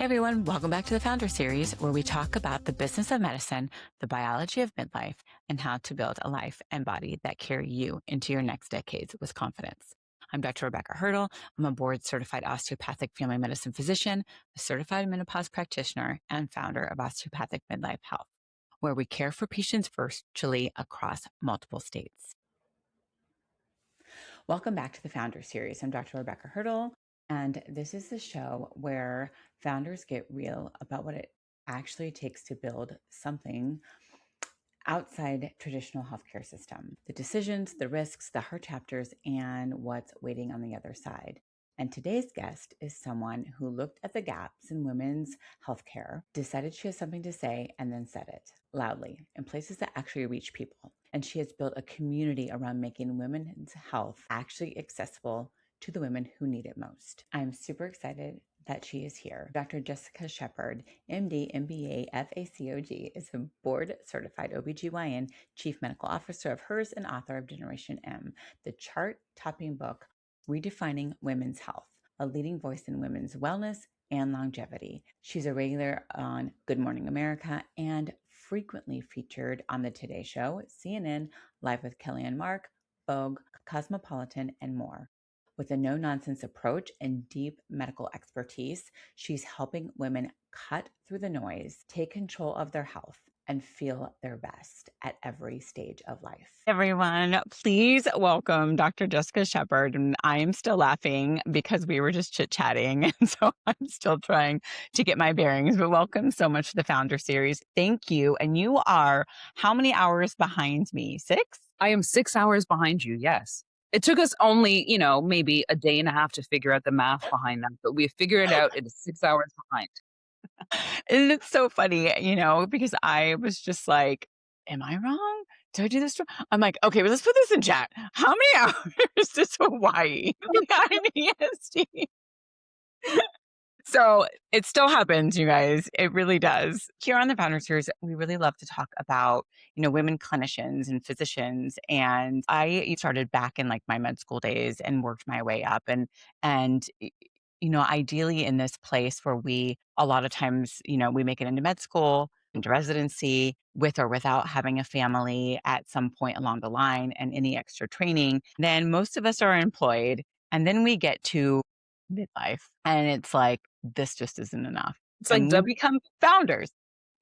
Hey everyone, welcome back to the Founder Series, where we talk about the business of medicine, the biology of midlife, and how to build a life and body that carry you into your next decades with confidence. I'm Dr. Rebecca Hurdle. I'm a board certified osteopathic family medicine physician, a certified menopause practitioner, and founder of Osteopathic Midlife Health, where we care for patients virtually across multiple states. Welcome back to the Founder Series. I'm Dr. Rebecca Hurdle, and this is the show where founders get real about what it actually takes to build something outside traditional healthcare system, the decisions, the risks, the hard chapters, and what's waiting on the other side. And today's guest is someone who looked at the gaps in women's healthcare, decided she has something to say, and then said it loudly in places that actually reach people. And she has built a community around making women's health actually accessible to the women who need it most. I'm super excited that she is here. Dr. Jessica Shepard, MD, MBA, FACOG, is a board certified OBGYN, chief medical officer of HERS, and author of Generation M, the chart topping book, Redefining Women's Health, a leading voice in women's wellness and longevity. She's a regular on Good Morning America and frequently featured on The Today Show, CNN, Live with Kelly and Mark, Vogue, Cosmopolitan, and more. With a no-nonsense approach and deep medical expertise, she's helping women cut through the noise, take control of their health, and feel their best at every stage of life. Everyone, please welcome Dr. Jessica Shepard. And I am still laughing because we were just chit-chatting. And so I'm still trying to get my bearings. But welcome so much to the Founder Series. Thank you. And you are how many hours behind me? 6? I am 6 hours behind you, yes. It took us only, maybe a day and a half to figure out the math behind that, but we figured it out. It is 6 hours behind. And it's so funny, because I was just like, am I wrong? Did I do this? I'm like, okay, well, let's put this in chat. How many hours is Hawaii? 9 EST. So it still happens, you guys. It really does. Here on the Founder Series, we really love to talk about, women clinicians and physicians. And I started back in like my med school days and worked my way up. And ideally in this place where we, a lot of times, we make it into med school, into residency, with or without having a family at some point along the line and any extra training, then most of us are employed. And then we get to midlife and it's like, this just isn't enough. It's And like we become founders,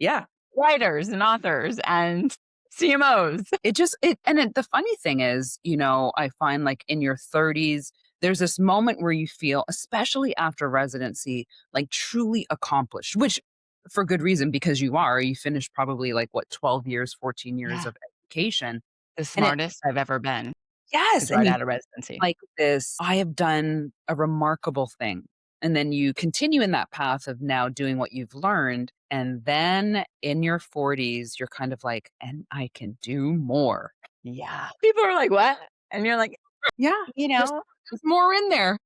yeah. writers and authors and CMOs. The funny thing is, I find like in your 30s, there's this moment where you feel, especially after residency, like truly accomplished, which for good reason, because you finished probably like 12 years, 14 years Yeah. of education. The And it, smartest I've ever been yes. is And right you out of residency. like this, I have done a remarkable thing. And then you continue in that path of now doing what you've learned. And then in your 40s, you're kind of like, and I can do more. Yeah. People are like, what? And you're like, Yeah. you There's, know, there's more in there.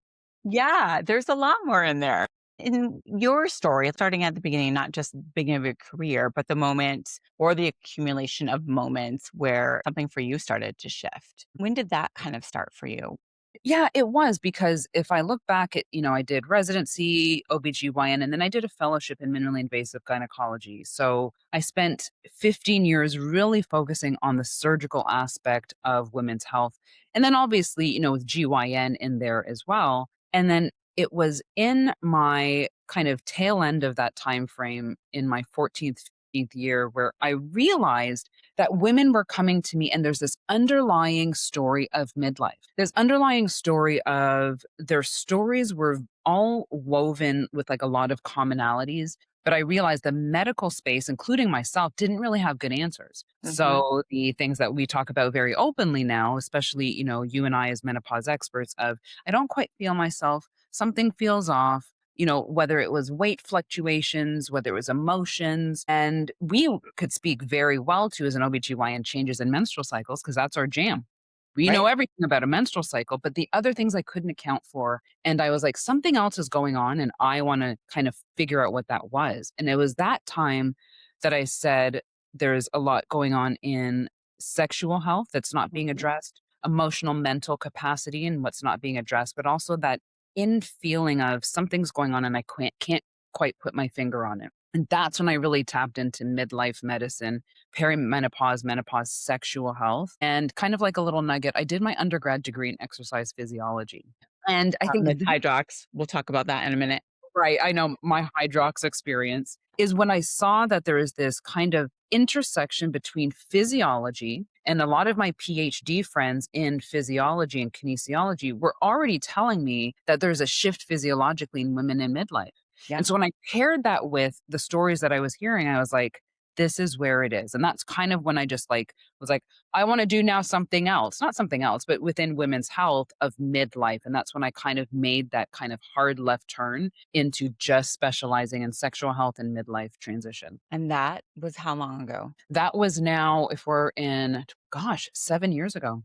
yeah, there's a lot more in there. In your story, starting at the beginning, not just the beginning of your career, but the moment or the accumulation of moments where something for you started to shift. When did that kind of start for you? Yeah, it was because if I look back at, I did residency, OBGYN, and then I did a fellowship in minimally invasive gynecology. So I spent 15 years really focusing on the surgical aspect of women's health. And then obviously, with GYN in there as well. And then it was in my kind of tail end of that time frame in my 14th, 15th year where I realized that women were coming to me and there's this underlying story of midlife. This underlying story of their stories were all woven with like a lot of commonalities. But I realized the medical space, including myself, didn't really have good answers. Mm-hmm. So the things that we talk about very openly now, especially, you and I as menopause experts of, I don't quite feel myself, something feels off, whether it was weight fluctuations, whether it was emotions. And we could speak very well to as an OBGYN changes in menstrual cycles because that's our jam. We know everything about a menstrual cycle, but the other things I couldn't account for. And I was like, something else is going on and I want to kind of figure out what that was. And it was that time that I said, there's a lot going on in sexual health that's not being addressed, emotional, mental capacity and what's not being addressed, but also that in feeling of something's going on and I can't quite put my finger on it. And that's when I really tapped into midlife medicine, perimenopause, menopause, sexual health, and kind of like a little nugget, I did my undergrad degree in exercise physiology. And I think With Hydrox, we'll talk about that in a minute. right, I know my Hydrox experience is when I saw that there is this kind of intersection between physiology, and a lot of my PhD friends in physiology and kinesiology were already telling me that there's a shift physiologically in women in midlife. Yep. And so when I paired that with the stories that I was hearing, I was like, this is where it is. And that's kind of when I just like was like, I want to do now something else, not something else, but within women's health of midlife. And that's when I kind of made that kind of hard left turn into just specializing in sexual health and midlife transition. And that was how long ago? That was now, if we're in, gosh, 7 years ago.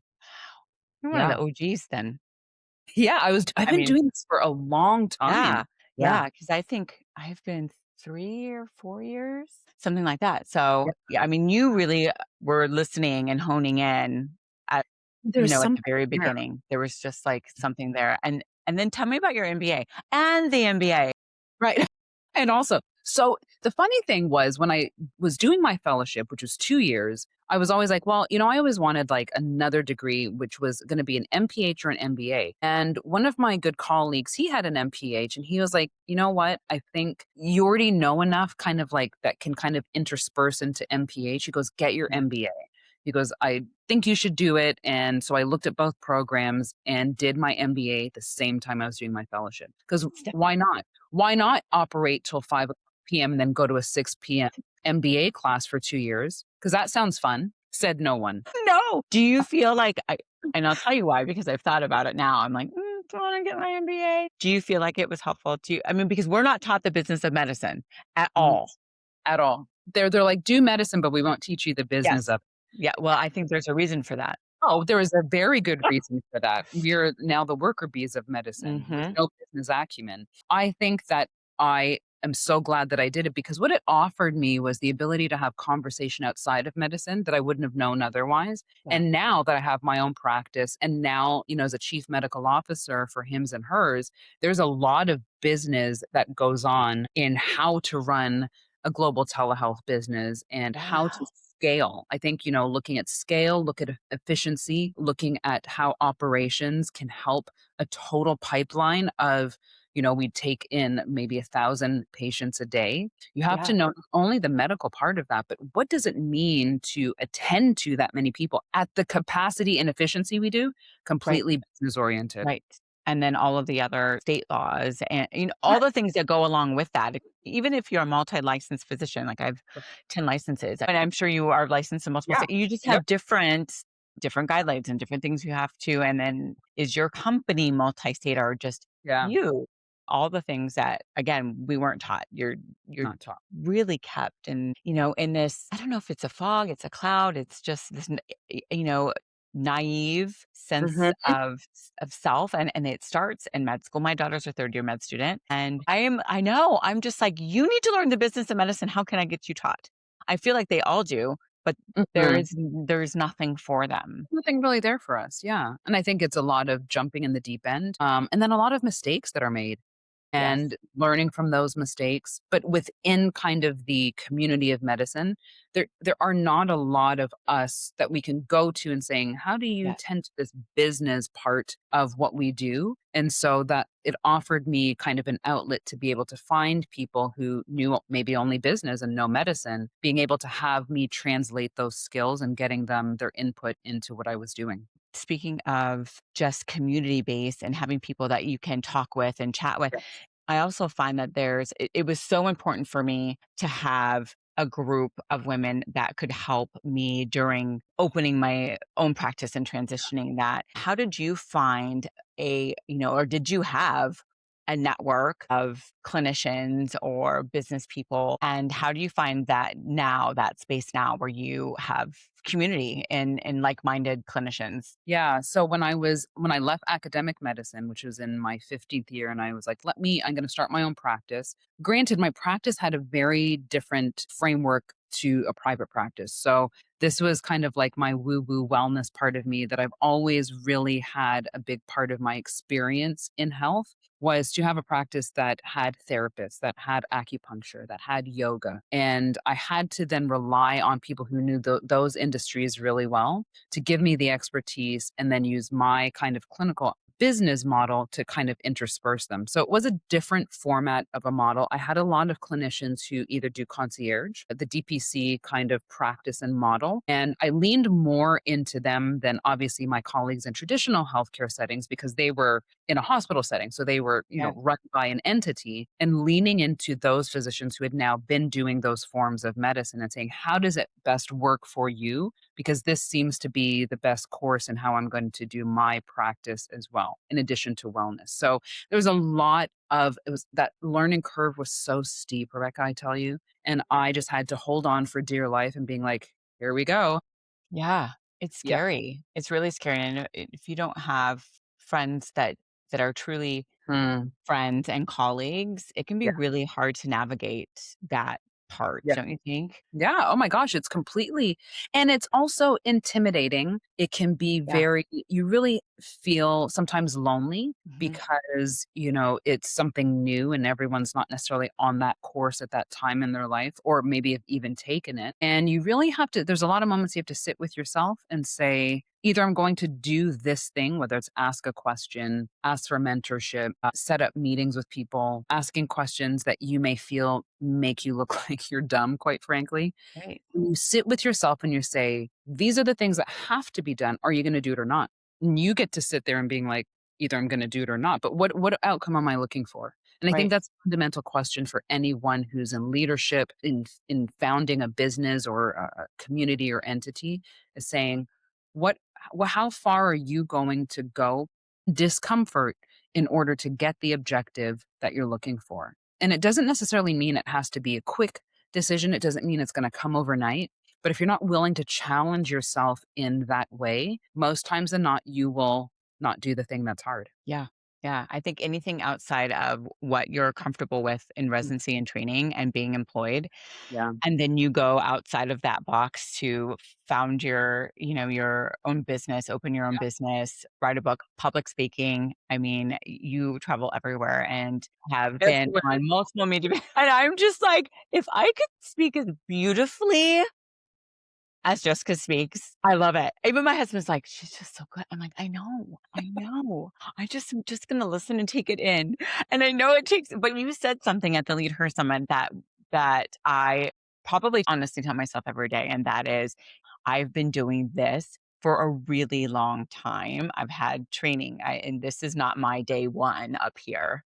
You're one of the Yeah. OGs then. Yeah, I've I been mean, doing this for a long time. yeah, Yeah. yeah, because I think I've been 3 or 4 years, something like that. So, Yeah. yeah, I mean, you really were listening and honing in at, There's at the something very there. beginning. There was just, like, something there, and then tell me about your MBA and the MBA. Right. And also, so the funny thing was when I was doing my fellowship, which was 2 years, I was always like, well, I always wanted like another degree, which was going to be an MPH or an MBA. And one of my good colleagues, he had an MPH and he was like, you know what? I think you already know enough kind of like that can kind of intersperse into MPH. He goes, get your Mm, MBA. He goes, I think you should do it. And so I looked at both programs and did my MBA at the same time I was doing my fellowship. Because st why not? Why not operate till 5 p.m. and then go to a 6 p.m. MBA class for 2 years? Because that sounds fun, said no one. No. Do you feel like and I'll tell you why, because I've thought about it now. I'm like, "Do I wanna get my MBA?" Do you feel like it was helpful to you? I mean, because we're not taught the business of medicine at Mm, all. at all. They're like, "Do medicine, but we won't teach you the business Yes. of." Yeah, well, I think there's a reason for that. Oh, there is a very good reason for that. We're now the worker bees of medicine with Mhm. no business acumen. I think that I am so glad that I did it because what it offered me was the ability to have conversation outside of medicine that I wouldn't have known otherwise. Yeah. And now that I have my own practice and now, as a chief medical officer for Hims and Hers, there's a lot of business that goes on in how to run a global telehealth business and how to Wow. scale. I think, looking at scale, look at efficiency, looking at how operations can help a total pipeline of, we take in maybe 1,000 patients a day. You have to Yeah, know not only the medical part of that, but what does it mean to attend to that many people at the capacity and efficiency we do? right, Completely business oriented. right. And then all of the other state laws and, all Right. the things that go along with that. Even if you're a multi-licensed physician, like I've 10 licenses, and I'm sure you are licensed in multiple Yeah. states, you just Yep. have different guidelines and different things you have to, and then is your company multi-state or just Yeah. you? All the things that, again, we weren't taught. You're Not taught. really kept in this, I don't know if it's a fog, it's a cloud, it's just this, naive sense Mhm. of self, and it starts in med school. My daughter's a third year med student, and I know, I'm just like, "You need to learn the business of medicine. How can I get you taught?" I feel like they all do, but Mhm. there's nothing for them. Nothing really there for us, yeah, and I think it's a lot of jumping in the deep end, and then a lot of mistakes that are made Yes. and learning from those mistakes, but within kind of the community of medicine, there are not a lot of us that we can go to and saying, "How do you Yes. tend to this business part of what we do?" And so that it offered me kind of an outlet to be able to find people who knew maybe only business and no medicine, being able to have me translate those skills and getting them their input into what I was doing. Speaking of just community based and having people that you can talk with and chat with, Yes. I also find that it was so important for me to have a group of women that could help me during opening my own practice and transitioning that. How did you find or did you have a network of clinicians or business people? And how do you find that space now where you have community and like-minded clinicians. Yeah. So when I left academic medicine, which was in my 15th year, and I was like, I'm going to start my own practice. Granted, my practice had a very different framework to a private practice. So this was kind of like my woo woo wellness part of me that I've always really had a big part of my experience in health was to have a practice that had therapists, that had acupuncture, that had yoga. And I had to then rely on people who knew those industries really well to give me the expertise and then use my kind of clinical business model to kind of intersperse them. So it was a different format of a model. I had a lot of clinicians who either do concierge, the DPC kind of practice and model, and I leaned more into them than obviously my colleagues in traditional healthcare settings because they were in a hospital setting. So they were, Yeah, run by an entity and leaning into those physicians who had now been doing those forms of medicine and saying, how does it best work for you? Because this seems to be the best course in how I'm going to do my practice as well, in addition to wellness. So there was a lot of it was that learning curve was so steep, Rebecca, I tell you. And I just had to hold on for dear life and being like, here we go. yeah, it's Yeah. scary. It's really scary, and if you don't have friends that are truly Hmm. friends and colleagues, it can be Yeah. really hard to navigate that part, Yeah. don't you think? Yeah. Oh my gosh. It's completely, and it's also intimidating. It can be Yeah. you really feel sometimes lonely Mhm. because, it's something new and everyone's not necessarily on that course at that time in their life, or maybe have even taken it. And you really have to, there's a lot of moments you have to sit with yourself and say, either I'm going to do this thing, whether it's ask a question, ask for mentorship, set up meetings with people, asking questions that you may feel make you look like you're dumb, quite frankly. Right. You sit with yourself and you say, these are the things that have to be done. Are you going to do it or not? And you get to sit there and being like, either I'm going to do it or not. But what outcome am I looking for? And I think Right. that's a fundamental question for anyone who's in leadership, in founding a business or a community or entity, is saying, what how far are you going to go discomfort in order to get the objective that you're looking for? And it doesn't necessarily mean it has to be a quick decision. It doesn't mean it's going to come overnight. But if you're not willing to challenge yourself in that way, most times than not, you will not do the thing that's hard. Yeah. Yeah. I think anything outside of what you're comfortable with in Mm. residency and training and being employed, Yeah. and then you go outside of that box to found your own business, open your own Yeah. business, write a book, public speaking. I mean, you travel everywhere and have been Everywhere. on multiple media. And I'm just like, if I could speak as beautifully as Jessica speaks, I love it. Even my husband's like, "She's just so good." I'm like, "I know, I know. I'm just gonna listen and take it in." And I know it takes but you said something at the Lead Her Summit that I probably honestly tell myself every day, and that is, I've been doing this for a really long time. I've had training, and this is not my day 1 up here,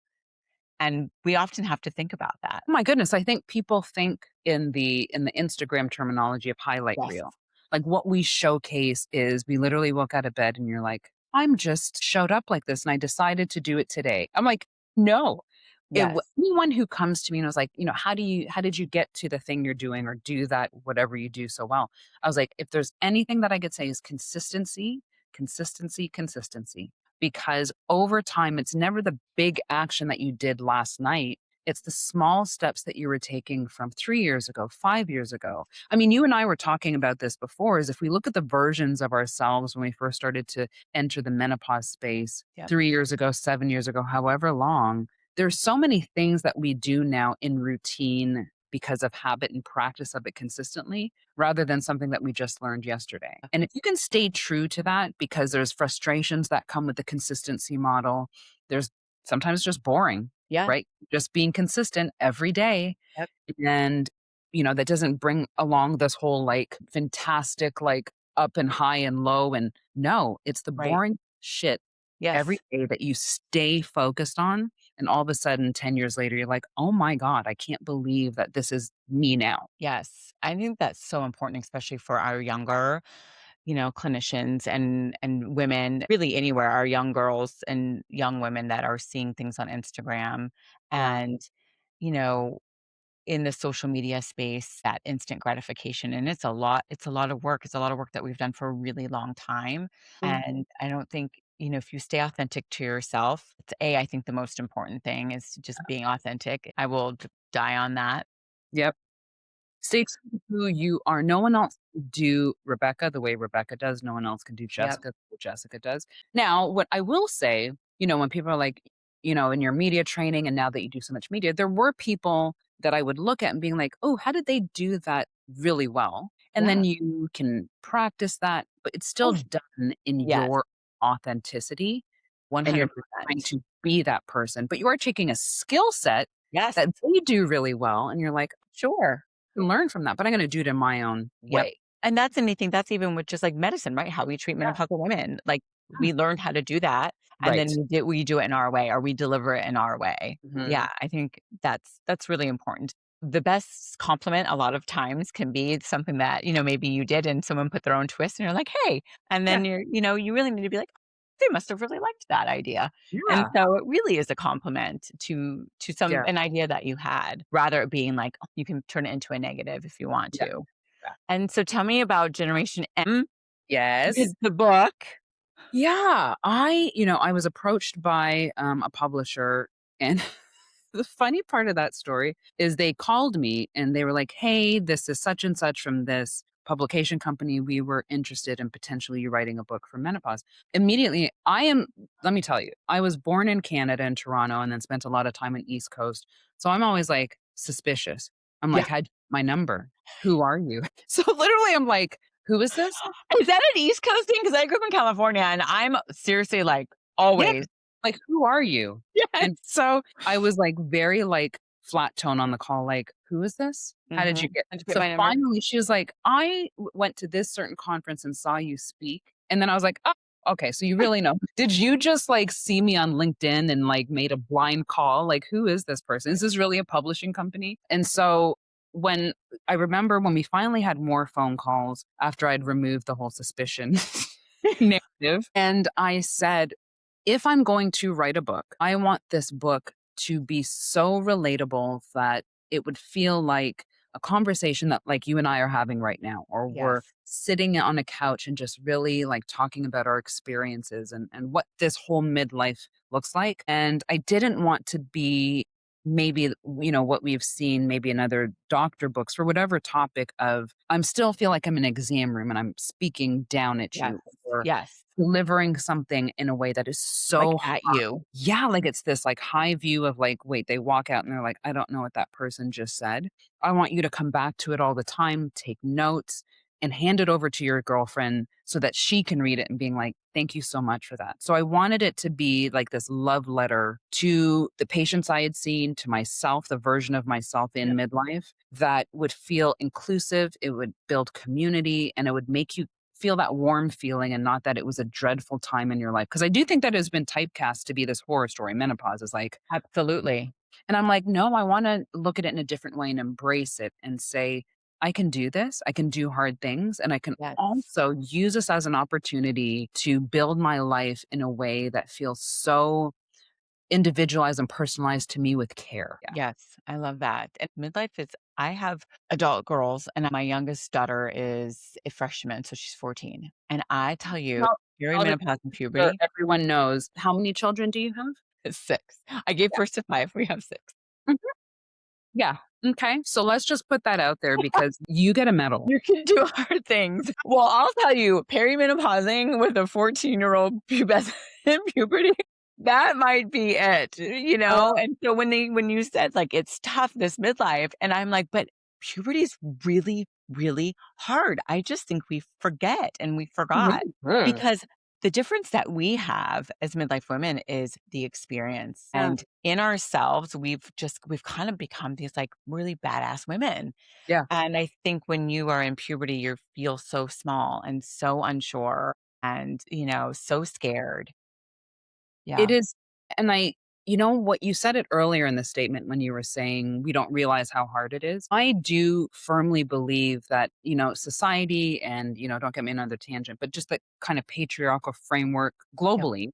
and we often have to think about that. Oh my goodness, I think people think in the Instagram terminology of highlight Yes. reel. Like what we showcase is we literally woke out of bed and you're like, "I'm just showed up like this and I decided to do it today." I'm like, "No." Yes. Anyone who comes to me and was like, how did you get to the thing you're doing or do that whatever you do so well?" I was like, if there's anything that I could say is consistency, consistency, consistency. Because over time, it's never the big action that you did last night. It's the small steps that you were taking from 3 years ago, 5 years ago. I mean, you and I were talking about this before, is if we look at the versions of ourselves when we first started to enter the menopause space Yep. 3 years ago, 7 years ago, however long, there's so many things that we do now in routine because of habit and practice of it consistently rather than something that we just learned yesterday. And if you can stay true to that, because there's frustrations that come with the consistency model, there's sometimes just boring, Yeah. right? Just being consistent every day. Yep. And, that doesn't bring along this whole like fantastic, like up and high and low. And no, it's the Right. boring shit every Yes. day that you stay focused on. And all of a sudden, 10 years later, you're like, oh my God, I can't believe that this is me now. Yes. I think that's so important, especially for our younger, clinicians and women, really anywhere, our young girls and young women that are seeing things on Instagram. Yeah. And, you know, in the social media space, that instant gratification, and it's a lot of work. It's a lot of work that we've done for a really long time, Mm. and I don't think, if you stay authentic to yourself, it's I think the most important thing is just being authentic. I will die on that. Yep. Stay true to who you are. No one else can do Rebecca the way Rebecca does. No one else can do Yep. Jessica the way Jessica does. Now, what I will say, when people are like, in your media training and now that you do so much media, there were people that I would look at and being like, oh, how did they do that really well? And then Yeah. you can practice that, but it's still Oh, done in yes, your authenticity and you're trying 100%. to be that person, but you are taking a skill set Yes. that they do really well. And you're like, Sure. can learn from that, but I'm gonna do it in my own Yep. way. And that's anything that's even with just like medicine, right? How we treat Yeah. menopausal women. Like Yeah. we learned how to do that and then Right. we do it in our way or we deliver it in our way. Yeah, Mhm. I think that's really important. The best compliment a lot of times can be something that, maybe you did and someone put their own twist and you're like, "Hey." And Yeah. then you really need to be like, "They must have really liked that idea." And Yeah. so it really is a compliment to some Yeah. an idea that you had, rather it being like, oh, you can turn it into a negative if you want Yeah. to. Yeah. And so tell me about Generation M, Yes. the book. Yeah. I was approached by, a publisher, and the funny part of that story is they called me and they were like, "Hey, this is such and such from this publication company. We were interested in potentially you writing a book for menopause." Immediately, let me tell you, I was born in Canada in Toronto and then spent a lot of time in East Coast. So I'm always like suspicious. I'm Yeah. like, "How'd you get my number? Who are you?" So literally I'm like, "Who is this?" Is that an East Coast thing? Because I grew up in California, and I'm seriously, like, Yeah. always. Like, "Who are you?" Yes. And so I was, like, very, like, flat tone on the call, like, "Who is this? How did you Mhm. get" How'd you get So my number? finally, she was like, "I went to this certain conference and saw you speak." And then I was like, "Oh, okay, so you really know." Did you just, like, see me on LinkedIn and, like, made a blind call? Like, who is this person? Is this really a publishing company? And so when I remember when we finally had more phone calls after I'd removed the whole suspicion narrative, and I said, if I'm going to write a book, I want this book to be so relatable that it would feel like a conversation that like you and I are having right now, or we're Yes. sitting on a couch and just really like talking about our experiences and what this whole midlife looks like. And I didn't want to be maybe, what we've seen maybe in other doctor books for whatever topic of I'm still feel like I'm in an exam room and I'm speaking down at Yes. you, or Yes. delivering something in a way that is Like, so at you. yeah, like it's this like high view of like, wait, they walk out and they're like, I don't know what that person just said. I want you to come back to it all the time, take notes, and hand it over to your girlfriend so that she can read it and being like, thank you so much for that. So I wanted it to be like this love letter to the patients I had seen, to myself, the version of myself in Yep. midlife that would feel inclusive, it would build community, and it would make you feel that warm feeling and not that it was a dreadful time in your life. Because I do think that it has been typecast to be this horror story. Menopause is like, Absolutely. and I'm like, no, I want to look at it in a different way and embrace it and say, I can do this. I can do hard things. And I can Yes. also use this as an opportunity to build my life in a way that feels so individualized and personalized to me with care. Yeah. Yes, I love that. And midlife is I have adult girls, and my youngest daughter is a freshman, so she's 14. And I tell you, Tell, tell the perimenopause and sure puberty everyone knows. How many children do you have? is 6. I gave birth to 5, we have 6. Yeah. Yeah. Okay. So let's just put that out there because you get a medal. You can do hard things. Well, I'll tell you, perimenopausing with a 14-year-old pubescent in puberty, that might be it, you Oh, know? And so when you said, like, it's tough, this midlife, and I'm like, "But puberty is really, really hard." I just think we forget and we forgot mhm. because the difference that we have as midlife women is the experience, Yeah. and in ourselves, we've kind of become these, like, really badass women. Yeah. And I think when you are in puberty, you feel so small and so unsure and, so scared. It Yeah. is. And what you said it earlier in the statement when you were saying we don't realize how hard it is. I do firmly believe that, society and, don't get me on another tangent, but just the kind of patriarchal framework Yep. globally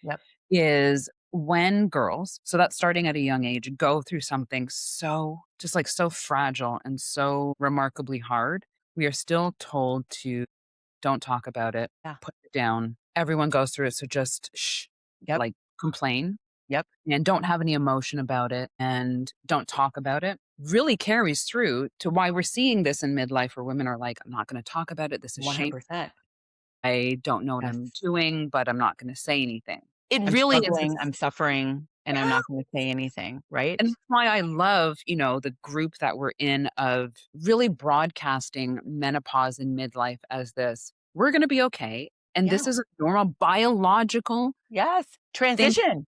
Yep. is when girls, so that's starting at a young age, go through something so just like so fragile and so remarkably hard, we are still told to don't talk about it, Yeah. put it down. Everyone goes through it, so just shh, Yep. like complain Yep. and don't have any emotion about it and don't talk about it really carries through to why we're seeing this in midlife where women are like, I'm not going to talk about it. This is shame. 100%. I don't know what Yes. I'm doing, but I'm not going to say anything. It I'm really is struggling, this. I'm suffering, and I'm not gonna say anything, right? And that's why I love, the group that we're in of really broadcasting menopause and midlife as this. We're going to be okay. And Yeah. this is a normal biological Yes. thing. Transition.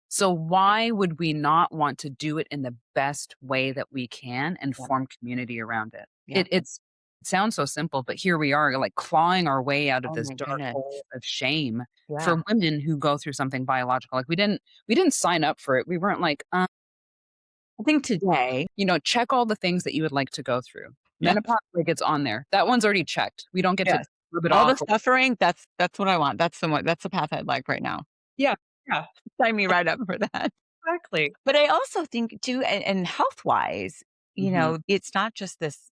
So why would we not want to do it in the best way that we can and Yeah. form community around it? Yeah. It sounds so simple, but here we are like clawing our way out of Oh this my dark goodness. hole of shame Yeah. for women who go through something biological. Like we didn't sign up for it. We weren't like, I think today, check all the things that you would like to go through. Yeah. Menopause, like it's on there. That one's already checked. We don't get to Yes. rub it All the off. suffering, that's what I want. That's the path I'd like right now. Yeah. Yeah. Sign me right up for that. Exactly. But I also think too, and health-wise, Mhm. it's not just this,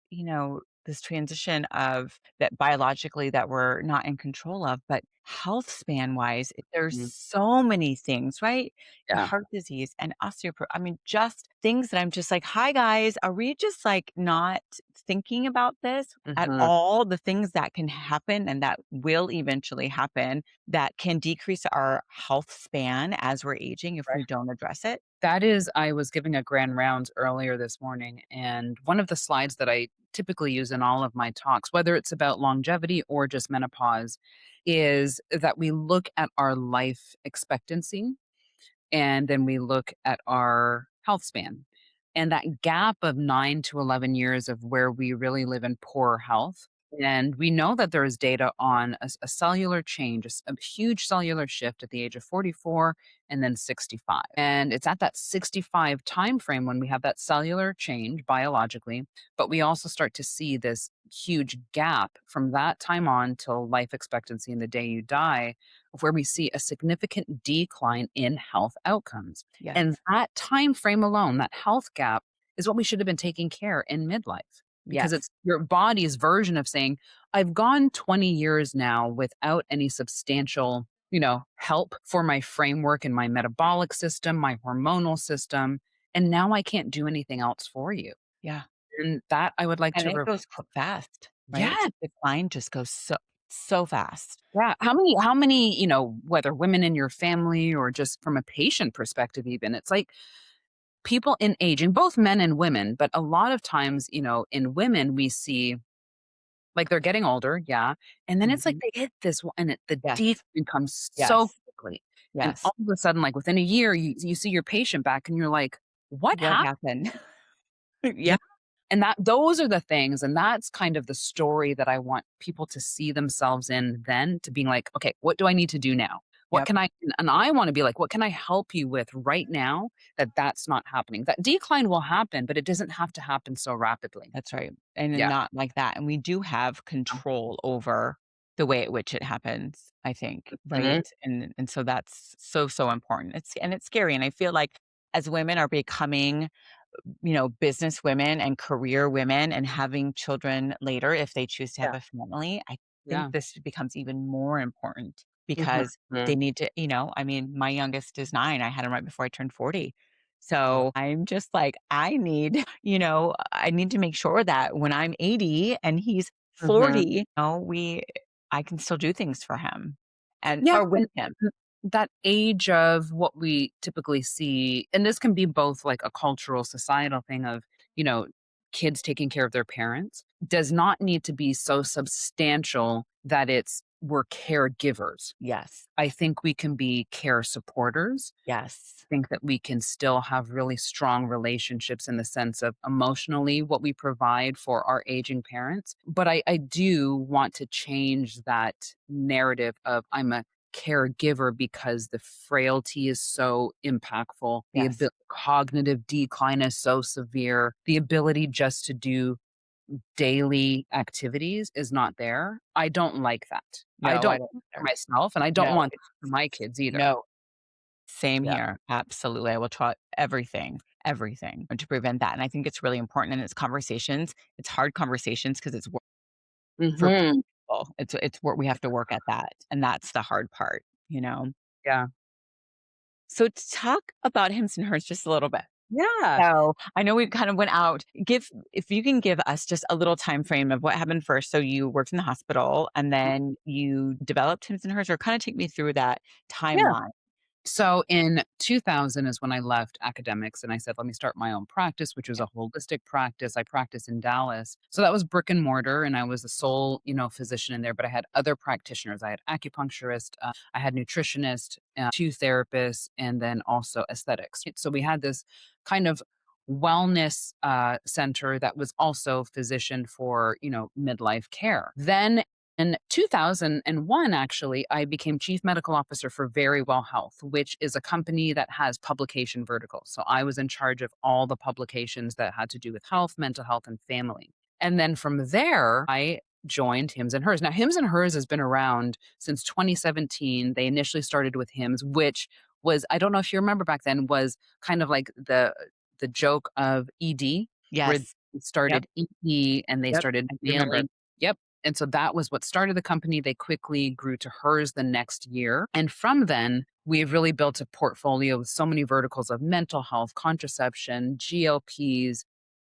this transition of that biologically that we're not in control of, but health span-wise, there's Mhm. so many things, right? Yeah. Heart disease and I mean, just things that I'm just like, "Hi, guys, are we just, like, not thinking about this at Mhm. all?" The things that can happen and that will eventually happen that can decrease our health span as we're aging if we don't address it. That is I was giving a grand rounds earlier this morning, and one of the slides that I typically use in all of my talks, whether it's about longevity or just menopause, is that we look at our life expectancy and then we look at our health span. And that gap of 9 to 11 years of where we really live in poor health. And we know that there is data on a cellular change, a huge cellular shift at the age of 44 and then 65. And it's at that 65 time frame when we have that cellular change biologically, but we also start to see this huge gap from that time on till life expectancy in the day you die where we see a significant decline in health outcomes. Yes. And that time frame alone, that health gap, is what we should have been taking care in midlife because Yes. it's your body's version of saying, I've gone 20 years now without any substantial, help for my framework and my metabolic system, my hormonal system. And now I can't do anything else for you. Yeah. And that I would like And to it goes fast, right? yeah. Decline just goes so fast. Yeah. How many, whether women in your family or just from a patient perspective, even, it's like people in aging, both men and women, but a lot of times, in women, we see like they're getting older. Yeah. And then it's like Mhm. they hit this one and the Yes. decline comes so Yes. quickly. And Yes. all of a sudden, like within a year, you see your patient back and you're like, what What happened? happened? Yeah. Yeah. And those are the things, and that's kind of the story that I want people to see themselves in then to being like, "Okay, what do I need to do now? What Yep. can I" and I wanna be like, "What can I help you with right now that that's not happening?" That decline will happen, but it doesn't have to happen so rapidly. That's right. And then Yeah. not like that. And we do have control over the way at which it happens, I think, right? Mhm. And so that's so important. It's scary. And I feel like as women are becoming business women and career women and having children later if they choose to have Yeah. a family, I think Yeah. this becomes even more important Mhm. because they Mhm. need to, I mean, my youngest is 9. I had him right before I turned 40. Wow. So I'm just like, I need, I need to make sure that when I'm 80 and he's Mhm. 40, I can still do things for him and Yeah, or with and him. that age of what we typically see and this can be both like a cultural societal thing of, you know, kids taking care of their parents, does not need to be so substantial that it's we're caregivers. Yes. I think we can be care supporters. Yes. Think that we can still have really strong relationships in the sense of emotionally what we provide for our aging parents. But I do want to change that narrative of I'm a caregiver because the frailty is so impactful. The Yes. cognitive decline is so severe. The ability just to do daily activities is not there. I don't like that. I No, I don't don't want it for either. myself and I don't No, want that for my kids either. no. Same Yeah. here. Absolutely. I will try everything to prevent that. And I think it's really important. And it's conversations. It's hard conversations because it's work for Hmm. people. It's what we have to work at that. And that's the hard part, you know? Yeah. So to talk about hims and hers just a little bit. Yeah. So I know we kind of went out. If you can give us just a little time frame of what happened first. So you worked in the hospital and then you developed hims and hers, or kind of take me through that Yeah. timeline. So in 2000 is when I left academics and I said, let me start my own practice, which was Yeah. a holistic practice. I practiced in Dallas. So that was brick and mortar and I was the sole, physician in there, but I had other practitioners. I had acupuncturist, I had nutritionist, two therapists, and then also aesthetics. So we had this kind of wellness center that was also physician for, midlife care. Then in 2001, actually, I became chief medical officer for Very Well Health, which is a company that has publication verticals. So I was in charge of all the publications that had to do with health, mental health, and family. And then from there, I joined Hims and Hers. Now, Hims and Hers has been around since 2017. They initially started with Hims, which was, I don't know if you remember back then, was kind of like the joke of ED, where Yes. they Yep. started ED and they Yep. started I do remember. mailing. Yep. And so that was what started the company. They quickly grew to hers the next year. And from then, we've really built a portfolio with so many verticals of mental health, contraception, GLPs,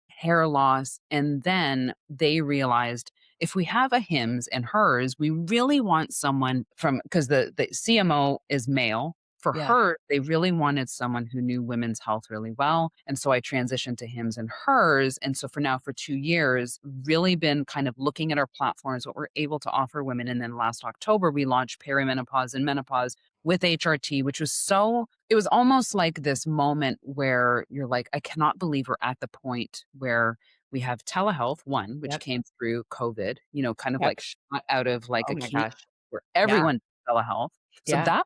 hair loss. And then they realized if we have a Hims and Hers, we really want someone from, because the CMO is male. For Yeah. her, they really wanted someone who knew women's health really well. And so I transitioned to Hims and Hers. And so for now, for 2 years, really been kind of looking at our platforms, what we're able to offer women. And then last October, we launched perimenopause and menopause with HRT, which was it was almost like this moment where you're like, I cannot believe we're at the point where we have telehealth, one, which Yep. came through COVID, kind of Yep. like shot out of like Oh a my key gosh. where Yeah. everyone did telehealth. So Yeah. that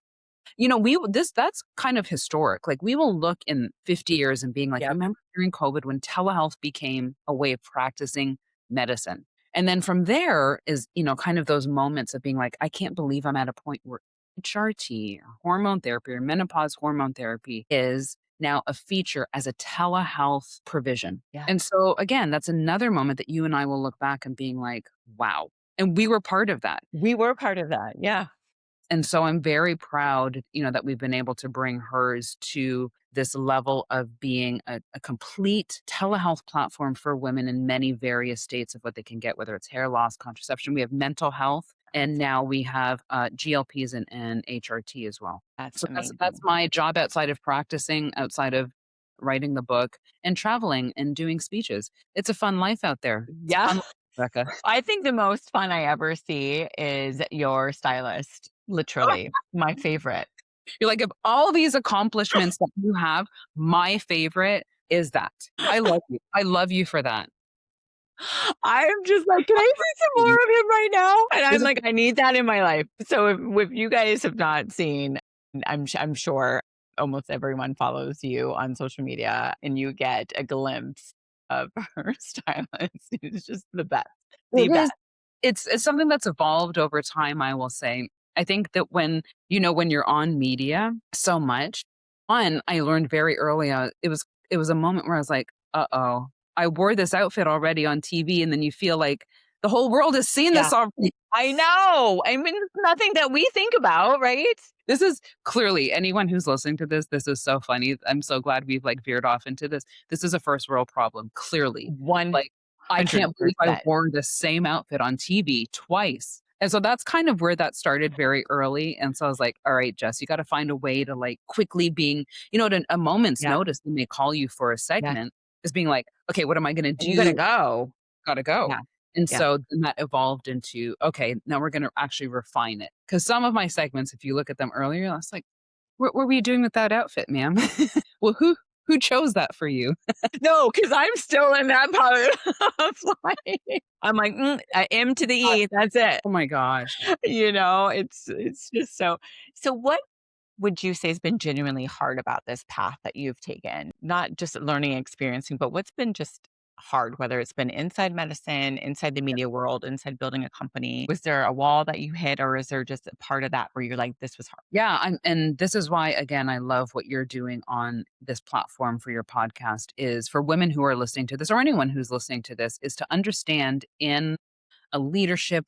that's kind of historic. Like, we will look in 50 years and being like, Yep. remember during COVID when telehealth became a way of practicing medicine? And then from there is, kind of those moments of being like, I can't believe I'm at a point where HRT, or hormone therapy, or menopause hormone therapy is now a feature as a telehealth provision. Yeah. And so again, that's another moment that you and I will look back and being like, wow. And we were part of that. We were part of that. Yeah. And so I'm very proud, that we've been able to bring hers to this level of being a complete telehealth platform for women in many various states of what they can get, whether it's hair loss, contraception. We have mental health, and now we have GLPs and HRT as well. That's So that's amazing. my job outside of practicing, outside of writing the book and traveling and doing speeches. It's a fun life out there. It's a Yeah. fun life, Rebecca. I think the most fun I ever see is your stylist, literally, my favorite. You're like, of all these accomplishments that you have, my favorite is that. I love you. I love you for that. I'm just like, "Can I see some more of him right now?" And I'm There's a like, "I need that in my life." So if you guys have not seen, I'm sure almost everyone follows you on social media, and you get a glimpse of her stylist. It's just the best, the it best. is it's something that's evolved over time, I will say. I think that when you're on media so much, one, I learned very early on, it was a moment where I was like, "Uh-oh, I wore this outfit already on TV," and then you feel like the whole world has seen Yeah, this already. I know. I mean, it's nothing that we think about, right? This is clearly anyone who's listening to this is so funny. I'm so glad we've, like, veered off into this. This is a first world problem, clearly. Like, I can't believe I 100%. wore the same outfit on TV twice. And so that's kind of where that started very early. And so I was like, all right, Jess, you got to find a way to, like, quickly being, at a moment's Yeah, notice, when they call you for a yeah, segment, is being like, okay, what am I going to and you gotta do? go. Gotta go. Yeah, And yeah. so then that evolved into, okay, now we're gonna actually refine it. Because some of my segments, if you look at them earlier, I was like, what were you doing with that outfit, ma'am? Well, who chose that for you? No, because 'cause I'm still in that part of life. I'm like, M to the E, that's it. Oh my gosh. It's just so what would you say has been genuinely hard about this path that you've taken? Not just learning and experiencing, but what's been just hard, whether it's been inside medicine, inside the media world, inside building a company? Was there a wall that you hit, or is there just a part of that where you're like, this was hard? Yeah, and this is why, again, I love what you're doing on this platform for your podcast, is for women who are listening to this, or anyone who's listening to this, is to understand in a leadership,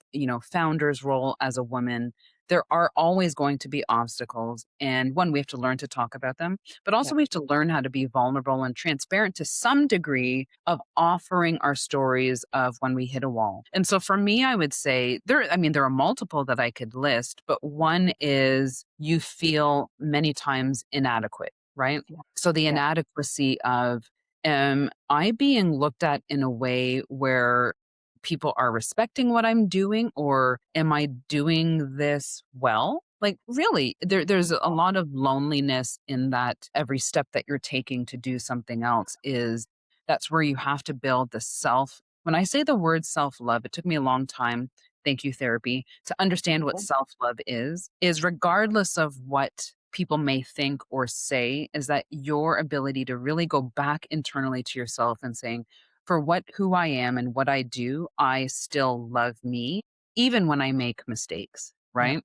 founder's role as a woman, there are always going to be obstacles. And one, we have to learn to talk about them, but also Yep. we have to learn how to be vulnerable and transparent to some degree of offering our stories of when we hit a wall. And so for me, I would say there are multiple that I could list, but one is you feel many times inadequate, right? Yeah. So the Yeah. inadequacy of, am I being looked at in a way where people are respecting what I'm doing, or am I doing this well? Like really, there's a lot of loneliness in that every step that you're taking to do something else is that's where you have to build the self. When I say the word self-love, it took me a long time, thank you therapy, to understand what self-love is regardless of what people may think or say, is that your ability to really go back internally to yourself and saying, for who I am and what I do, I still love me, even when I make mistakes, Yeah. right?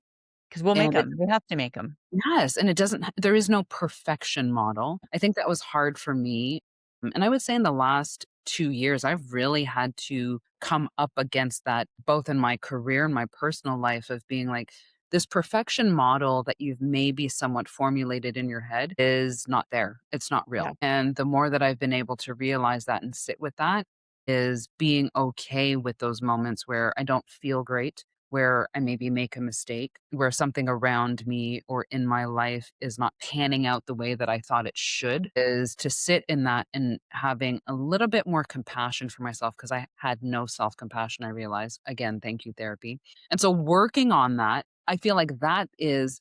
Because we'll make And it them. We have to make them. Yes, and it doesn't there is no perfection model. I think that was hard for me, and I would say in the last 2 years, I've really had to come up against that both in my career and my personal life of being like, this perfection model that you've maybe somewhat formulated in your head is not there. It's not Yeah. real. And the more that I've been able to realize that and sit with that is being okay with those moments where I don't feel great, where I maybe make a mistake, where something around me or in my life is not panning out the way that I thought it should, is to sit in that and having a little bit more compassion for myself because I had no self compassion, I realized. Again, thank you, therapy. And so working on that, I feel like that is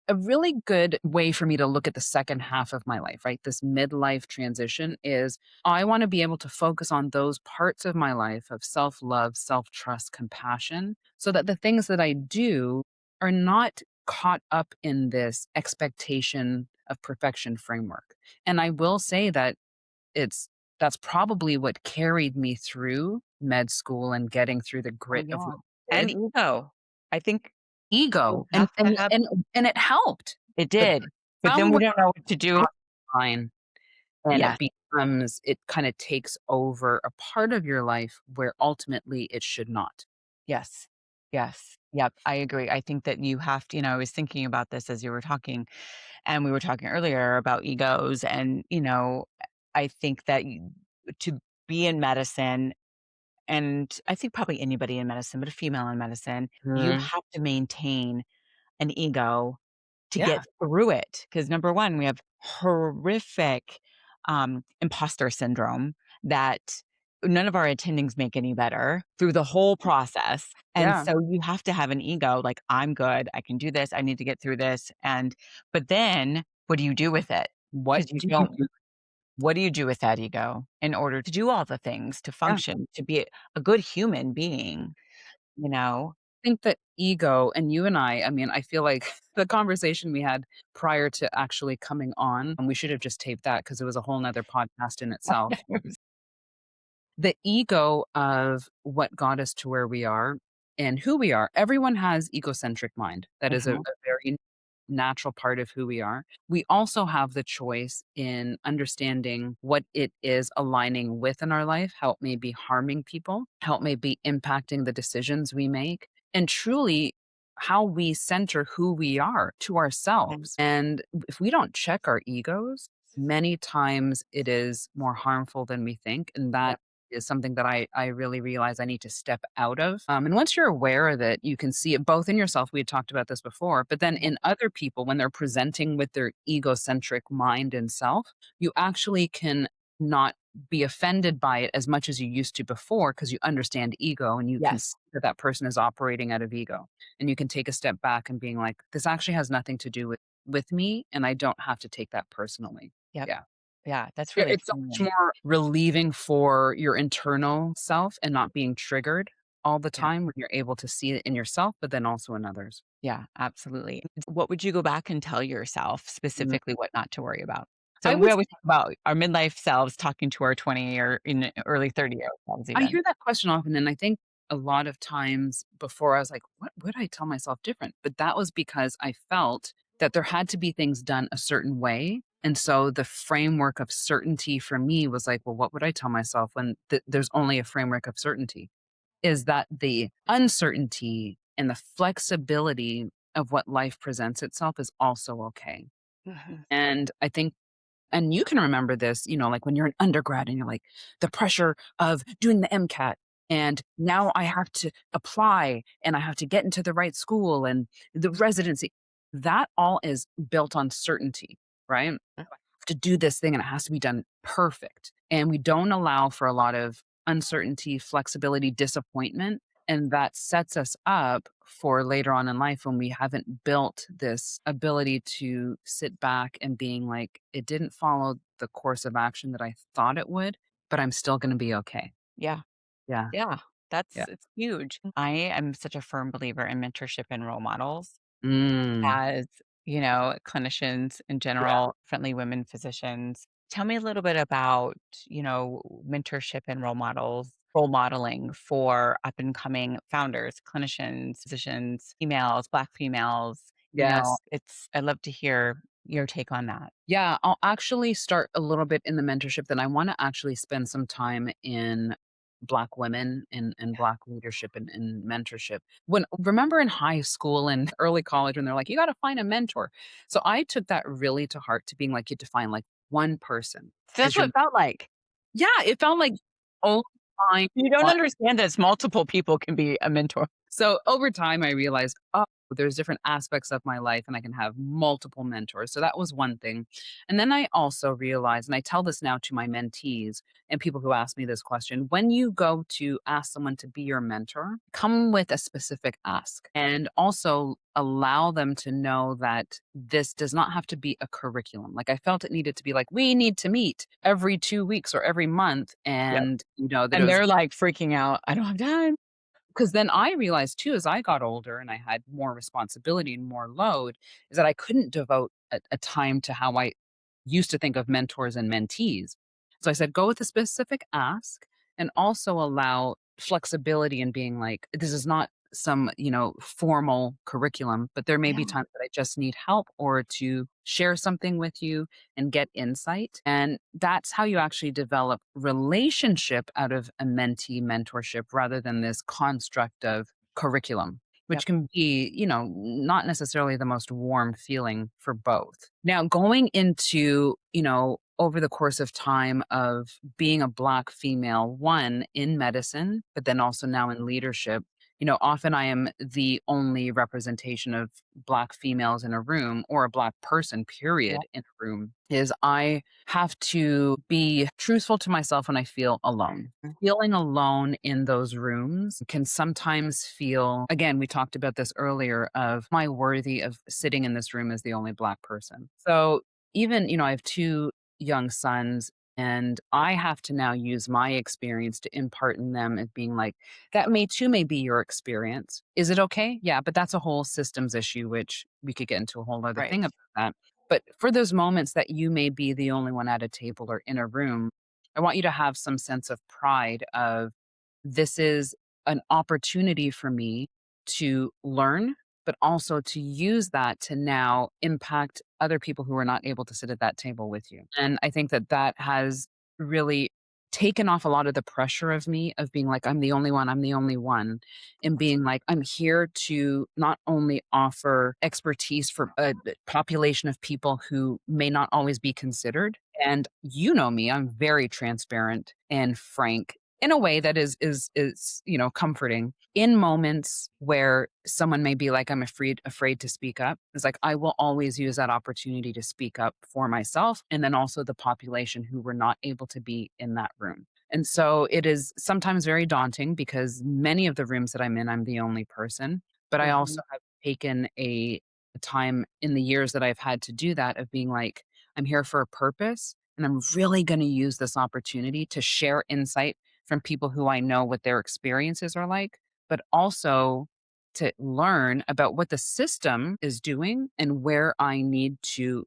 a really good way for me to look at the second half of my life, right? This midlife transition is I want to be able to focus on those parts of my life of self love, self trust, compassion, so that the things that I do are not caught up in this expectation of perfection framework. And I will say that it's that's probably what carried me through med school and getting through the Oh, grit of yeah. what I And did. ego. I think you Ego have to have and it helped. it But did, but then we somewhere don't know what to do. fine. And Yes. it kinda takes over a part of your life where ultimately it should not. Yes. Yes. Yep, I agree. I think that you have to, I was thinking about this as you were talking, and we were talking earlier about egos, and, I think that to be in medicine, and I think probably anybody in medicine, but a female in medicine, you Mhm. have to maintain an ego to get Yeah, through it. Because number 1, we have horrific, imposter syndrome that none of our attendings make any better through the whole process, and yeah. so you have to have an ego, like, "I'm good, I can do this, I need to get through this," but then, what do you do with it? What Because you do you don't do? what do you do with that ego in order to do all the things, to Yeah. function, to be a good human being, you know? I think that ego and you and I mean, I feel like the conversation we had prior to actually coming on, and we should have just taped that because it was a whole 'nother podcast in itself. The ego of what got us to where we are and who we are. Everyone has egocentric mind. That is a Mhm. very natural part of who we are. We also have the choice in understanding what it is aligning with in our life, how it may be harming people, how it may be impacting the decisions we make, and truly how we center who we are to And ourselves. And if we don't check our egos, many times it is more harmful than we think. And that yep, is something that I really realize I need to step out of. And once you're aware of it, you can see it both in yourself. We had talked about this before, but then yep, in other people when they're presenting with their egocentric mind and self, you actually can not be offended by it as much as you used to before because you understand ego and you can yes, see that that person is operating out of ego. And you can take a step back and being like, this actually has nothing to do with me, and I don't have to take that personally. yep. Yeah. Yeah, that's Yeah, really it's so much exciting. more relieving for your internal self and not being triggered all the Yeah, time when you're able to see it in yourself, but then also in others. yeah, absolutely. What would you go back and tell yourself Mm. specifically what not to worry about? I So we would always talk about our midlife selves talking to our 20 or in early 30-year selves I even. hear that question often, and I think a lot of times before I was like, "What would I tell myself different?" But that was because I felt that there had to be things done a certain way, and so the framework of certainty for me was like, "Well, what would I tell myself when there's only a framework of certainty?" Is that the uncertainty and the flexibility of what life presents itself is also okay. Mhm. And I think and you can remember this, like when you're an undergrad and you're like, the pressure of doing the MCAT. And now I have to apply and I have to get into the right school and the residency. That all is built on certainty, right? To do this thing and it has to be done perfect. And we don't allow for a lot of uncertainty, flexibility, disappointment. And that sets us up for later on in life when we haven't built this ability to sit back and being like, it didn't follow the course of action that I thought it would, but I'm still going to be okay. Yeah. Yeah. Yeah. Yeah. It's huge. I am such a firm believer in mentorship and role models Mm, as, clinicians in yeah. general, friendly women physicians. Tell me a little bit about, mentorship and role modeling for up and coming founders, clinicians, physicians, females, Black females. Yes. I'd love to hear your take on that. Yeah, I'll actually start a little bit in the mentorship, then I wanna actually spend some time in Black women and Black leadership and mentorship. When remember in high school and early college when they're like, "You gotta find a mentor." So I took that really to heart to being like, you define like one person So that's as what your it felt like. yeah, it felt like only find You don't one. understand that multiple people can be a mentor. So over time, I realized, oh, there's different aspects of my life and I can have multiple mentors. So that was one thing. And then I also realized, and I tell this now to my mentees and people who ask me this question when you go to ask someone to be your mentor, come with a specific ask and also allow them to know that this does not have to be a curriculum. Like I felt it needed to be like, we need to meet every 2 weeks or every month. Yep. And, that it And was they're like freaking out. I don't have time. because then I realized too, as I got older and I had more responsibility and more load, is that I couldn't devote a time to how I used to think of mentors and mentees. So I said, go with a specific ask and also allow flexibility in being like, this is not some, formal curriculum, but there may be Yeah. times that I just need help or to share something with you and get insight. And that's how you actually develop relationship out of a mentee mentorship rather than this construct of curriculum, Yep. which can be, not necessarily the most warm feeling for both. Now, going into, over the course of time of being a Black female, one in medicine, but then also now in leadership, often I am the only representation of Black females in a room or a Black person, period, Yep. in a room, is I have to be truthful to myself when I feel alone. Mm. Feeling alone in those rooms can sometimes feel, again, we talked about this earlier, of am I worthy of sitting in this room as the only Black person? So even, I have two young sons and I have to now use my experience to impart in them as being like, that may be your experience. Is it okay? Yeah, but that's a whole systems issue, which we could get into a whole other Right. thing about that. But for those moments that you may be the only one at a table or in a room, I want you to have some sense of pride of this is an opportunity for me to learn, but also to use that to now impact other people who are not able to sit at that table with you. And I think that that has really taken off a lot of the pressure of me of being like, I'm the only one, and being like, I'm here to not only offer expertise for a population of people who may not always be considered. And you know me, I'm very transparent and frank in a way that is comforting in moments where someone may be like I'm afraid to speak up. It's like I will always use that opportunity to speak up for myself and then also the population who were not able to be in that room. And so it is sometimes very daunting because many of the rooms that I'm in, I'm the only person. But I also Mhm. have taken a time in the years that I've had to do that of being like, I'm here for a purpose and I'm really going to use this opportunity to share insight from people who I know what their experiences are like, but also to learn about what the system is doing and where I need to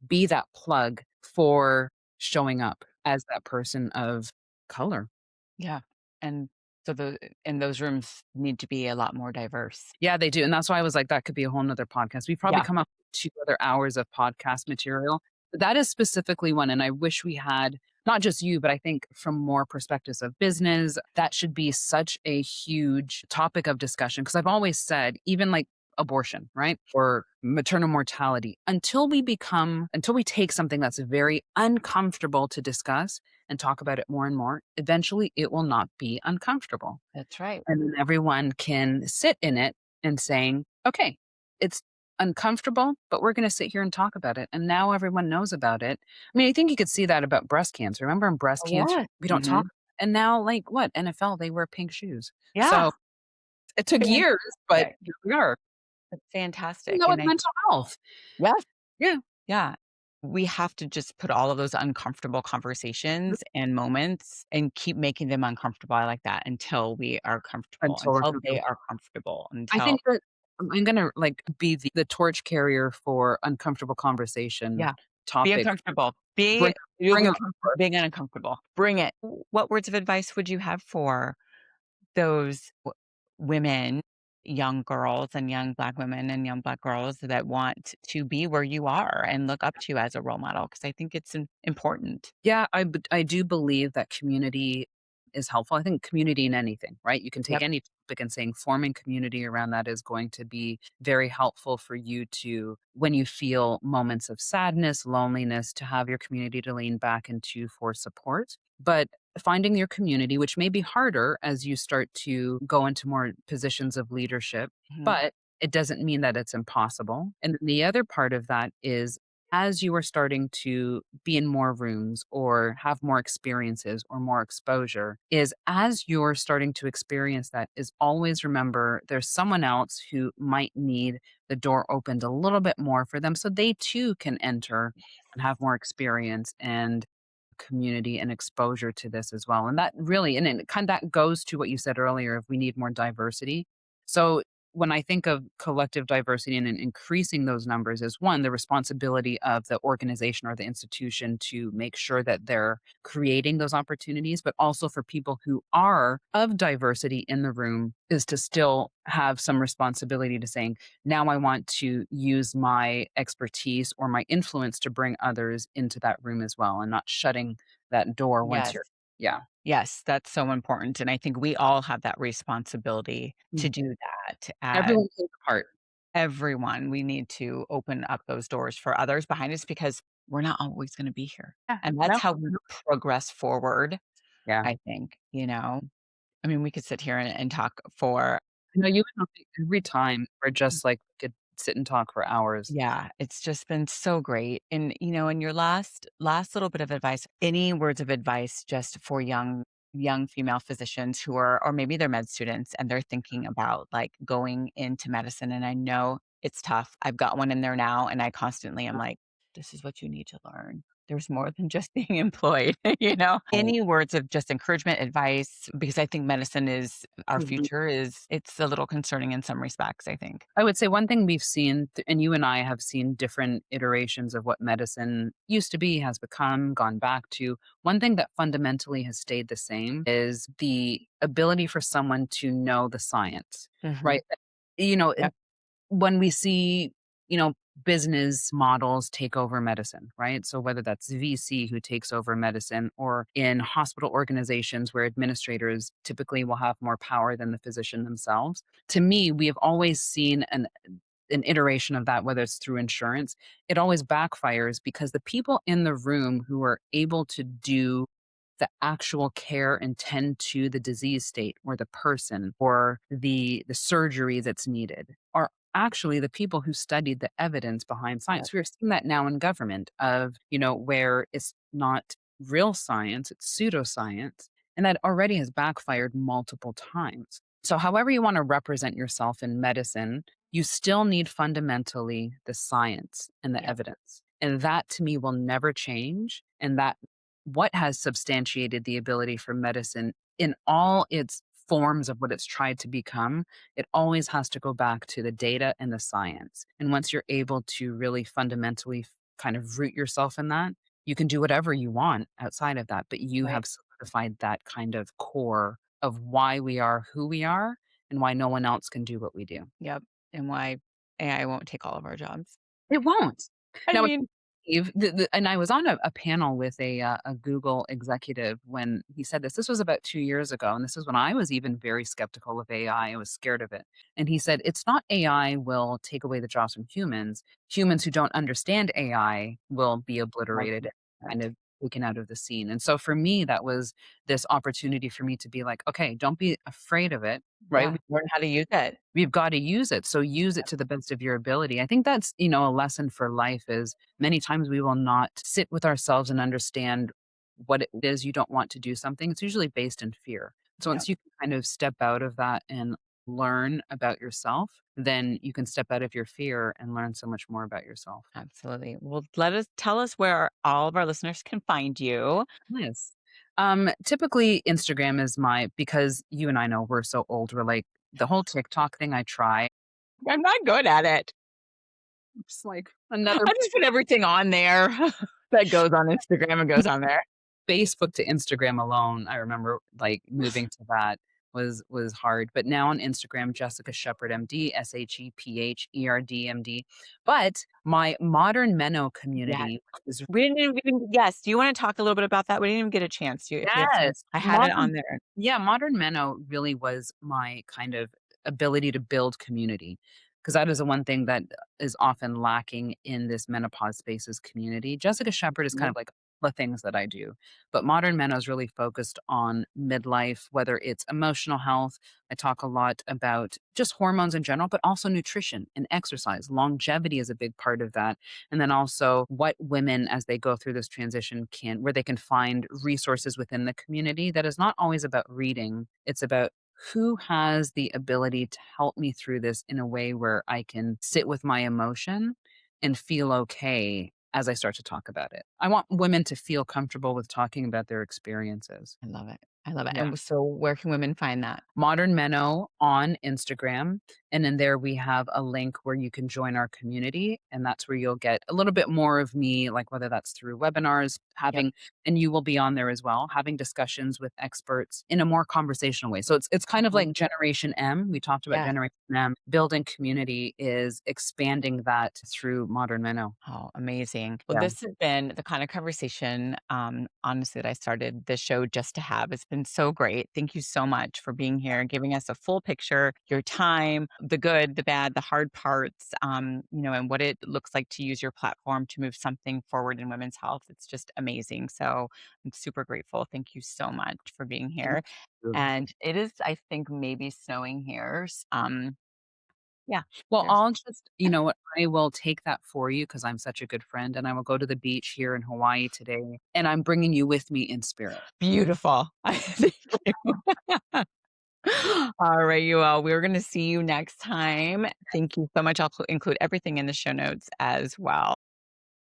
be that plug for showing up as that person of color. Yeah. And so and those rooms need to be a lot more diverse. Yeah, they do, and that's why I was like, that could be a whole nother podcast. We've probably Yeah. come up with 2 other hours of podcast material, but that is specifically one, and I wish we had not just you, but I think from more perspectives of business, that should be such a huge topic of discussion. Because 'cause I've always said, even, like, abortion, right, or maternal mortality, until we take something that's very uncomfortable to discuss and talk about it more and more, eventually it will not be uncomfortable, That's right. and then everyone can sit in it and saying, "Okay, it's uncomfortable, but we're gonna sit here and talk about it." And now everyone knows about it. I mean, I think you could see that about breast cancer. Remember in breast Oh, cancer, yeah. we don't talk, Mhm. and now, like, what? NFL, they wear pink shoes. Yeah. So, it took years, but Fantastic. here we are. That's And fantastic. that with And I mental health. Yes. Yeah. Yeah. We have to just put all of those uncomfortable Mhm. conversations and moments and keep making them uncomfortable. I like that until we are comfortable, Until we're until they comfortable. are comfortable, I until think that I'm gonna, like, be the torch carrier for uncomfortable conversation yeah. Be topics. uncomfortable. Bring You'll bring be 'em comfortable forth. being uncomfortable. Bring it. What words of advice would you have for those women, young girls and young Black women and young Black girls that want to be where you are and look up to you as a role model? Because I think it's important. Yeah, I do believe that community is helpful. I think community in anything, right? You can take Yep. any topic and saying forming community around that is going to be very helpful for you to, when you feel moments of sadness, loneliness, to have your community to lean back into for support. But finding your community, which may be harder as you start to go into more positions of leadership, Mhm. but it doesn't mean that it's impossible. And then the other part of that is as you are starting to be in more rooms or have more experiences or more exposure, is as you're starting to experience that, is always remember there's someone else who might need the door opened a little bit more for them so they too can enter and have more experience and community and exposure to this as well. And that really, and it kind of that goes to what you said earlier, if we need more diversity. So when I think of collective diversity and increasing those numbers is one, the responsibility of the organization or the institution to make sure that they're creating those opportunities, but also for people who are of diversity in the room is to still have some responsibility to saying, now I want to use my expertise or my influence to bring others into that room as well and not shutting that door once Yes. you're, yeah. Yes, that's so important, and I think we all have that responsibility to Mhm. do that as Everyone plays a part. everyone. We need to open up those doors for others behind us because we're not always gonna be here, Yeah. and that's No, how we no. progress forward, Yeah. I think, you know? I mean, we could sit here and talk for I know you and I every time we're just like could sit and talk for hours. yeah, it's just been so great. And, in your last little bit of advice, any words of advice just for young female physicians who are or maybe they're med students and they're thinking about like going into medicine and I know it's tough. I've got one in there now and I constantly am like, this is what you need to learn. There's more than just being employed, Any words of just encouragement, advice, because I think medicine is our Mhm. future is it's a little concerning in some respects, I think. I would say one thing we've seen, and you and I have seen different iterations of what medicine used to be, has become, gone back to. One thing that fundamentally has stayed the same is the ability for someone to know the science, Mhm. right? You know, Yep. when we see, you know, business models take over medicine, right? So whether that's VC who takes over medicine or in hospital organizations where administrators typically will have more power than the physician themselves. To me, we have always seen an iteration of that, whether it's through insurance, it always backfires because the people in the room who are able to do the actual care and tend to the disease state or the person or the surgery that's needed are actually the people who studied the evidence behind Yeah. science. We're seeing that now in government of, where it's not real science, it's pseudoscience. And that already has backfired multiple times. So, however you want to represent yourself in medicine, you still need fundamentally the science and the Yep. evidence. And that to me will never change. And that what has substantiated the ability for medicine in all its forms of what it's tried to become, it always has to go back to the data and the science. And once you're able to really fundamentally kind of root yourself in that, You can do whatever you want outside of that, but you Right. have solidified that kind of core of why we are who we are and why no one else can do what we do. Yep. And why AI won't take all of our jobs. It won't. I Now, mean, and I was on a panel with a Google executive when he said this. This was about 2 years ago, and this is when I was even very skeptical of AI. I was scared of it. And he said, "It's not AI will take away the jobs from humans. Humans who don't understand AI will be obliterated, kind 100%. of taken out of the scene." And so for me, that was this opportunity for me to be like, "Okay, don't be afraid of it." Right? Yeah. Learn how to use it. We've gotta use it, so use it to the best of your ability. I think that's, a lesson for life is many times we will not sit with ourselves and understand what it is you don't want to do something. It's usually based in fear. So Yeah. once you can kind of step out of that and learn about yourself, then you can step out of your fear and learn so much more about yourself. Absolutely. Well, tell us where all of our listeners can find you. Yes. Typically Instagram is because you and I know we're so old, we're like the whole TikTok thing I try. I'm not good at it. It's like another I just put everything on there that goes on Instagram and goes on there. Facebook to Instagram alone, I remember, like, moving to that was hard, but now on Instagram, Jessica Shepherd MD, SHEPHERD MD, but my modern Meno Yes. community is We didn't yes, do you wanna talk a little bit about that? We didn't even get a chance to if you have time. yes, I had it on there. modern Meno really was my kind of ability to build community, because that is the one thing that is often lacking in this menopause space is community. Jessica Shepherd is kind Yeah. of like the things that I do, but modern Meno is really focused on midlife, whether it's emotional health. I talk a lot about just hormones in general, but also nutrition and exercise. Longevity is a big part of that. And then also what women, as they go through this transition, where they can find resources within the community that is not always about reading. It's about who has the ability to help me through this in a way where I can sit with my emotion and feel okay as I start to talk about it. I want women to feel comfortable with talking about their experiences. I love it. I love it. Yeah. And so where can women find that? Modern Menno on Instagram. And in there, we have a link where you can join our community. And that's where you'll get a little bit more of me, like whether that's through webinars, Yep. and you will be on there as well, having discussions with experts in a more conversational way. So it's kind of like Generation M. We talked about Yeah. Generation M. Building community is expanding that through Modern Menno. Oh, amazing. Well, Yeah. this has been the kind of conversation, honestly, that I started this show just to have. It's been so great. Thank you so much for being here and giving us a full picture, your time, the good, the bad, the hard parts, and what it looks like to use your platform to move something forward in women's health. It's just amazing. So I'm super grateful. Thank you so much for being Thank here. you. And it is, I think, maybe snowing here. Yeah, Well, there's you know what, I will take that for you because 'cause I'm such a good friend, and I will go to the beach here in Hawaii today, and I'm bringing you with me in spirit. beautiful. Thank you. All right, you all. We're going to see you next time. Thank you so much. I'll include everything in the show notes as well.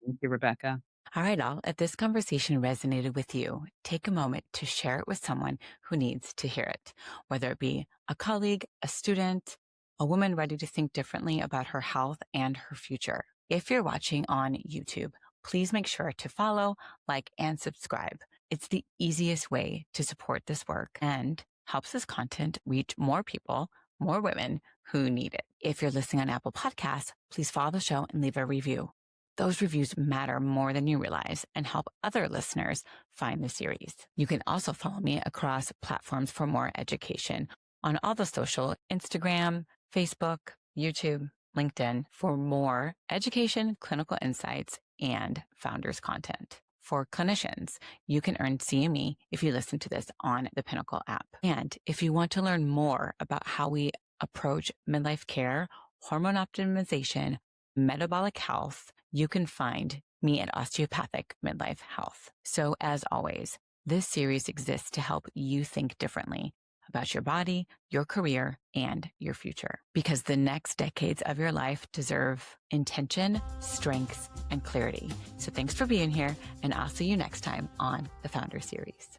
Thank you, Rebecca. All right, all. If this conversation resonated with you, take a moment to share it with someone who needs to hear it, whether it be a colleague, a student, a woman ready to think differently about her health and her future. If you're watching on YouTube, please make sure to follow, like, and subscribe. It's the easiest way to support this work and helps this content reach more people, more women who need it. If you're listening on Apple Podcasts, please follow the show and leave a review. Those reviews matter more than you realize and help other listeners find the series. You can also follow me across platforms for more education on all the social Instagram, Facebook, YouTube, LinkedIn for more education, clinical insights, and founders content. For clinicians, you can earn CME if you listen to this on the Pinnacle app. And if you want to learn more about how we approach midlife care, hormone optimization, metabolic health, you can find me at Osteopathic Midlife Health. So as always, this series exists to help you think differently about your body, your career, and your future. Because the next decades of your life deserve intention, strength, and clarity. So thanks for being here, and I'll see you next time on the Founder Series.